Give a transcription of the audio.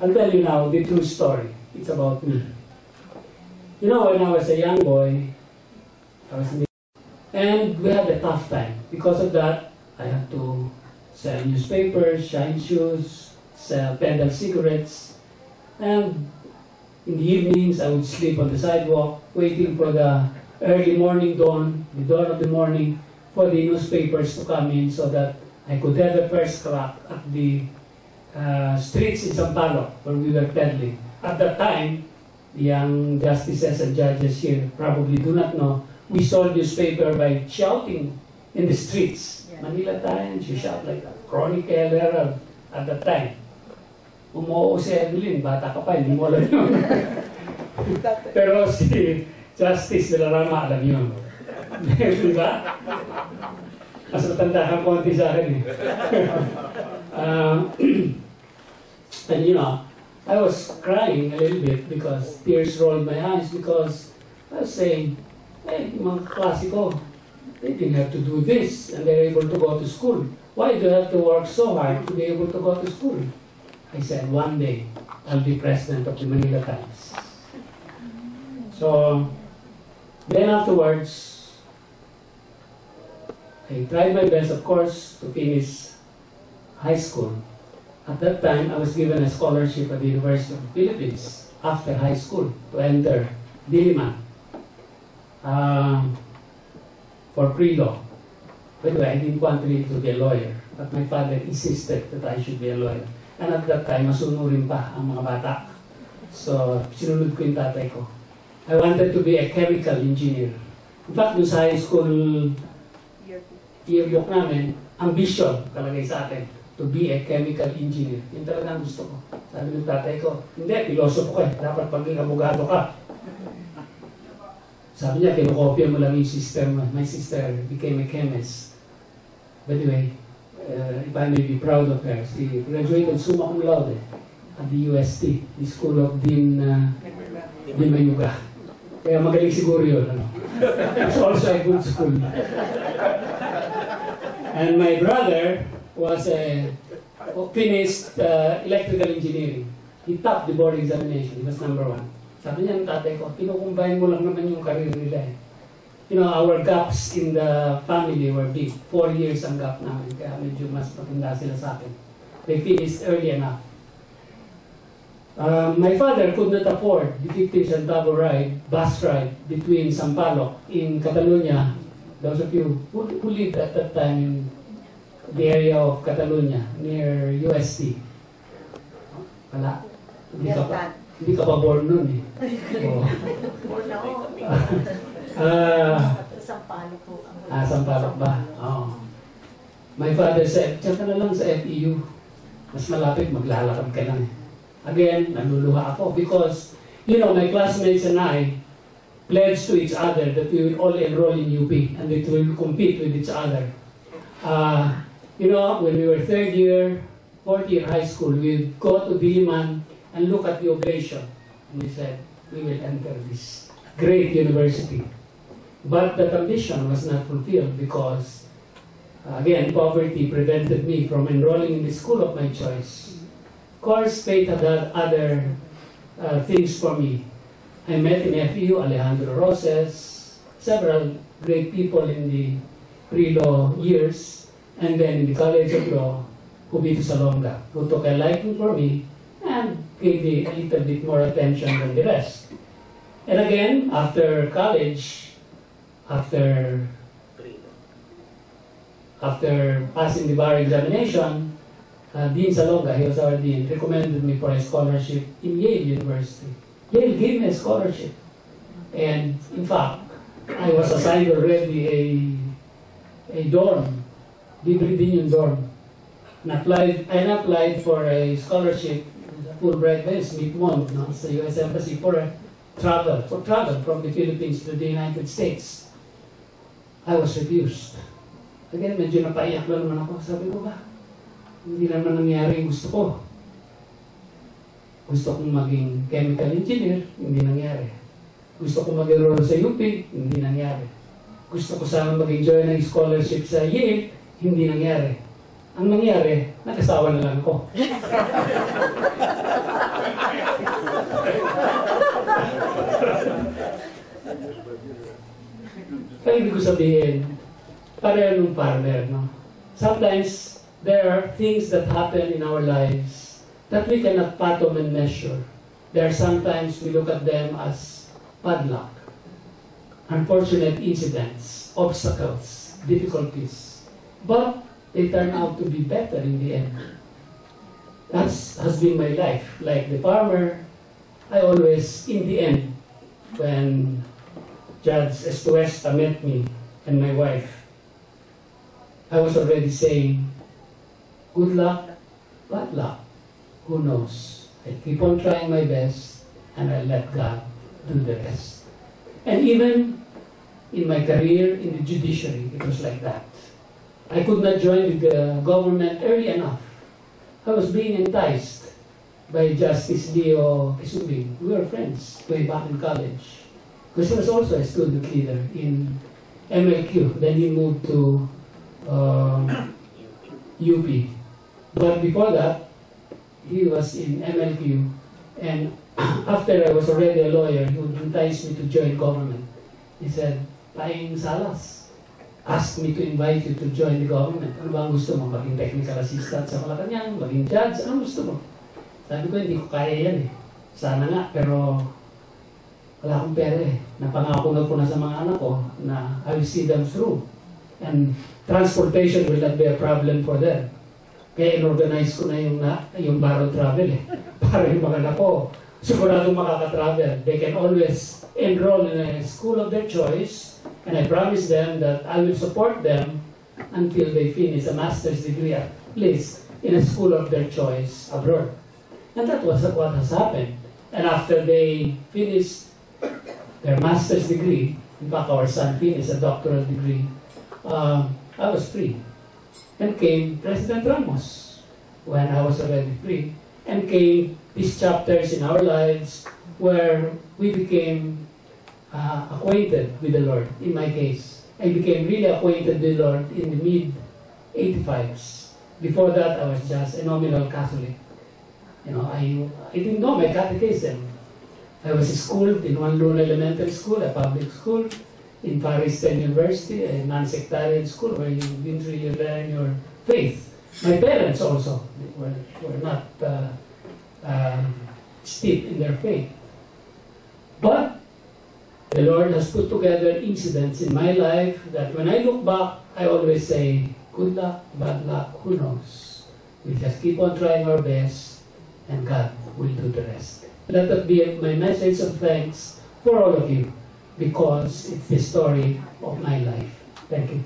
I'll tell you now the true story. It's about me. You know, when I was a young boy, I was in the... And we had a tough time. Because of that, I had to sell newspapers, shine shoes, sell peddle cigarettes, and in the evenings, I would sleep on the sidewalk, waiting for the early morning dawn, the dawn of the morning, for the newspapers to come in so that I could have the first crack at the streets in Sampaloc where we were peddling. At that time, the young justices and judges here probably do not know, we sold newspaper by shouting in the streets. Yeah. Manila Times, you shout like that. Chronicle, Herald, at that time. Umuo si Evelyn, bata ka pa, hindi mo alam yun. Pero si Justice de la Rama, alam yun. Diba? Mas matanda kang konti sa akin eh. And you know, I was crying a little bit because tears rolled my eyes because I was saying, hey, mga klasiko, they didn't have to do this and they're able to go to school. Why do you have to work so hard to be able to go to school? I said, one day, I'll be president of the Manila Times. So, then afterwards, I tried my best, of course, to finish high school. At that time, I was given a scholarship at the University of the Philippines after high school to enter Diliman for pre-law. By the way, I didn't want really to be a lawyer, but my father insisted that I should be a lawyer. And at that time, masunurin pa ang mga bata. So, sinunod ko yung tatay ko. I wanted to be a chemical engineer. In fact, dun sa high school yearbook namin, ambition kalagay sa atin, to be a chemical engineer. Yun talaga ang gusto ko. Sabi ng tatay ko, hindi, pilosopo ko eh. Dapat paging abogado ka. Sabi niya, kinokopya mo lang yung sister mo. My sister became a chemist. By the way, if I may be proud of her, she graduated summa cum laude at the UST, the School of Dean Mayuga. Kaya magaling siguro yun. Ano? It's also a good school. And my brother was a finished electrical engineering. He topped the board examination. He was #1. Sabi niya ng tatay ko, kinukumbine mo lang naman yung career nila eh. You know, our gaps in the family were big. 4 years ang gap namin, kaya medyo mas matanda sila sa akin. They finished early enough. My father could not afford the 50 centavo ride, bus ride, between Sampaloc in Catalonia. Those of you who lived at that time in the area of Catalonia, near UST. Wala. Hindi ka pa born nun eh. Born ako. Sampaloc po. Sampaloc ba? Oh. My father said, "Diyan ka na lang sa FEU. Mas malapit, maglalakad ka lang eh." Again, naluluha ako because, you know, my classmates and I pledged to each other that we will all enroll in UP and that we will compete with each other. You know, when we were 3rd year, 4th year high school, we would go to Diliman and look at the oblation. And we said, we will enter this great university. But that ambition was not fulfilled because, again, poverty prevented me from enrolling in the school of my choice. Of course, fate had other things for me. I met in FEU Alejandro Roses, several great people in the pre-law years, and then in the College of Law, Cubito Salonga, who took a liking for me and gave me a little bit more attention than the rest. And again, after college, after passing the bar examination, Dean Salonga, he was our dean, recommended me for a scholarship in Yale University. Yale gave me a scholarship. And in fact, I was assigned already a dorm, libre din yung dorm. I applied for a scholarship, Fulbright by Smith Mond, no, sa US Embassy for travel from the Philippines to the United States. I was refused. Again, medyo napaiyak lang naman ako. Sabi ko ba, hindi naman nangyari yung gusto ko. Gusto kong maging chemical engineer, hindi nangyari. Gusto kong mag-enroll sa UP, hindi nangyari. Gusto ko sana mag-enjoy ng scholarship sa Yale, hindi nangyari. Ang nangyari, nag-asawa na lang ako. sabihin, pareho nung farmer, no? Sometimes, there are things that happen in our lives that we cannot fathom and measure. There are sometimes we look at them as bad luck, unfortunate incidents, obstacles, difficulties. But they turn out to be better in the end. That has been my life. Like the farmer, I always, in the end, when Judge Estuesta met me and my wife, I was already saying, good luck, bad luck, who knows? I keep on trying my best and I let God do the rest. And even in my career in the judiciary, it was like that. I could not join the government early enough. I was being enticed by Justice Leo Kisubing. We were friends way back in college. Because he was also a student leader in MLQ. Then he moved to UP. But before that, he was in MLQ. And after I was already a lawyer, he would entice me to join government. He said, Paing Salas, asked me to invite you to join the government. Ano ba ang gusto mo? Maging technical assistant sa Malacanang, maging judge, ano gusto mo? Sabi ko, hindi ko kaya yan eh. Sana nga, pero wala akong pera eh. Napangako na ko na sa mga anak ko na I will see them through. And transportation will not be a problem for them. Kaya in-organize ko na yung borrowed travel eh. Para yung mga anak ko, siguradong makaka-travel. They can always enroll in a school of their choice. And I promise them that I will support them until they finish a master's degree at least in a school of their choice abroad. And that was what has happened. And after they finished their master's degree, in fact our son finished a doctoral degree, I was free. And came President Ramos when I was already free. And came these chapters in our lives where we became acquainted with the Lord. In my case, I became really acquainted with the Lord in the mid-85s. Before that, I was just a nominal Catholic. You know, I didn't know my catechism. I was schooled in Juan Luna Elementary School, a public school, in Paris State University, a non-sectarian school where you didn't really learn your faith. My parents also were not steeped in their faith. But the Lord has put together incidents in my life that when I look back, I always say, good luck, bad luck, who knows? We just keep on trying our best and God will do the rest. Let that be my message of thanks for all of you because it's the story of my life. Thank you.